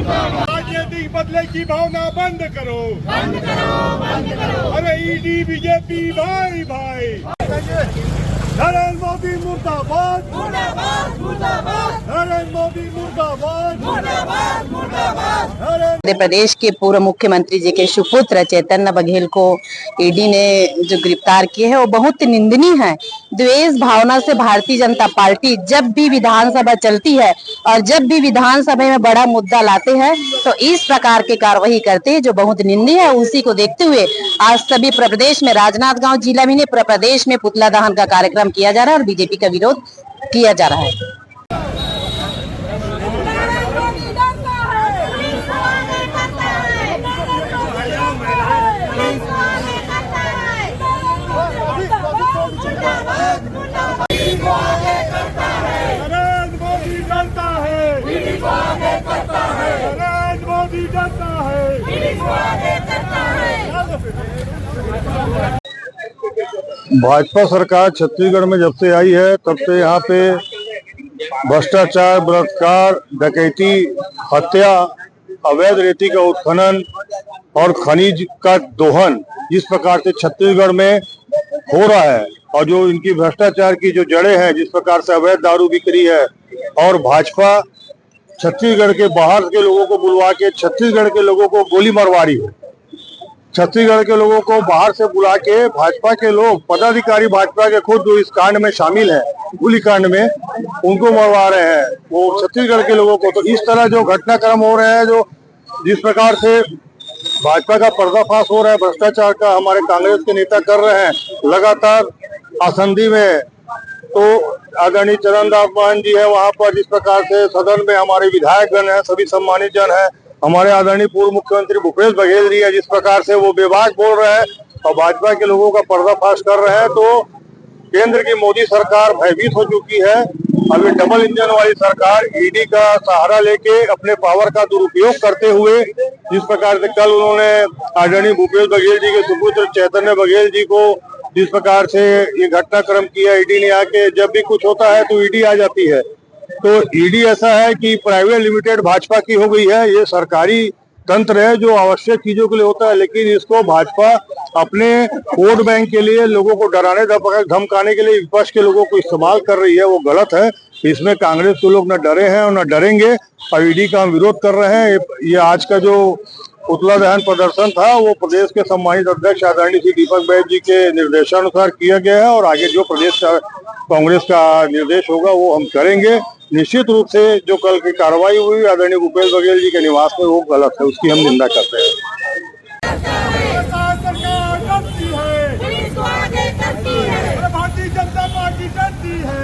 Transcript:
राजनीतिक बदले की भावना बंद करो, बंद करो, बंद करो। अरे ईडी बीजेपी भाई भाई, नरेंद्र मोदी मुर्दाबाद, मुर्दाबाद, मुर्दाबाद, नरेंद्र मोदी मुर्दाबाद, मुर्दाबाद, मुर्दाबाद। मध्य प्रदेश के पूर्व मुख्यमंत्री जी के सुपुत्र चैतन्य बघेल को ईडी ने जो गिरफ्तार किए हैं वो बहुत निंदनीय है। द्वेष भावना से भारतीय जनता पार्टी जब भी विधानसभा चलती है और जब भी विधानसभा में बड़ा मुद्दा लाते हैं तो इस प्रकार की कार्रवाई करते हैं जो बहुत निंदनीय है। उसी को देखते हुए आज सभी प्रदेश में राजनांदगांव जिला में प्रदेश में पुतला दहन का कार्यक्रम किया जा रहा है और बीजेपी का विरोध किया जा रहा है। भाजपा सरकार छत्तीसगढ़ में जब से आई है तब से यहाँ पे भ्रष्टाचार, बलात्कार, डकैती, हत्या, अवैध रेती का उत्खनन और खनिज का दोहन जिस प्रकार से छत्तीसगढ़ में हो रहा है और जो इनकी भ्रष्टाचार की जो जड़ें हैं, जिस प्रकार से अवैध दारू बिक्री है और भाजपा छत्तीसगढ़ के बाहर के लोगों को बुलवा के छत्तीसगढ़ के लोगों को गोली मरवा रही है। छत्तीसगढ़ के लोगों को बाहर से बुला के भाजपा के लोग, पदाधिकारी भाजपा के खुद जो इस कांड में शामिल है, गोली कांड में, उनको मरवा रहे हैं वो छत्तीसगढ़ के लोगों को। तो इस तरह जो घटनाक्रम हो रहे हैं, जो जिस प्रकार से भाजपा का पर्दाफाश हो रहा है भ्रष्टाचार का, हमारे कांग्रेस के नेता कर रहे हैं लगातार आसंदी में। तो आदरणीय चरणदास महंत जी है वहां पर, जिस प्रकार से सदन में हमारे विधायकगण हैं, सभी सम्मानित जन हैं, हमारे आदरणीय पूर्व मुख्यमंत्री भूपेश बघेल जी है, जिस प्रकार से वो बेबाक बोल रहे हैं और भाजपा के लोगों का पर्दाफाश कर रहे हैं। तो केंद्र की मोदी सरकार भयभीत हो चुकी है। अभी डबल इंजन वाली सरकार ईडी का सहारा लेके अपने पावर का दुरुपयोग करते हुए, जिस प्रकार से कल उन्होंने आदरणीय भूपेश बघेल जी के सुपुत्र चैतन्य बघेल जी को जिस प्रकार से ये घटनाक्रम किया, ईडी ने आके, जब भी कुछ होता है तो ईडी आ जाती है। तो ईडी ऐसा है कि प्राइवेट लिमिटेड भाजपा की हो गई है। ये सरकारी तंत्र है जो आवश्यक चीजों के लिए होता है, लेकिन इसको भाजपा अपने वोट बैंक के लिए, लोगों को डराने धमकाने के लिए विपक्ष के लोगों को इस्तेमाल कर रही है। वो गलत है। इसमें कांग्रेस के लोग न डरे हैं और न डरेंगे और ईडी का हम विरोध कर रहे हैं। ये आज का जो पुतला दहन प्रदर्शन था वो प्रदेश के सम्मानित अध्यक्ष आदरणीय श्री दीपक बैद जी के निर्देशानुसार किया गया है और आगे जो प्रदेश का कांग्रेस का निर्देश होगा वो हम करेंगे। निश्चित रूप से जो कल की कार्रवाई हुई आदरणीय भूपेश बघेल जी के निवास में वो गलत है, उसकी हम निंदा करते हैं। भारतीय जनता पार्टी करती है।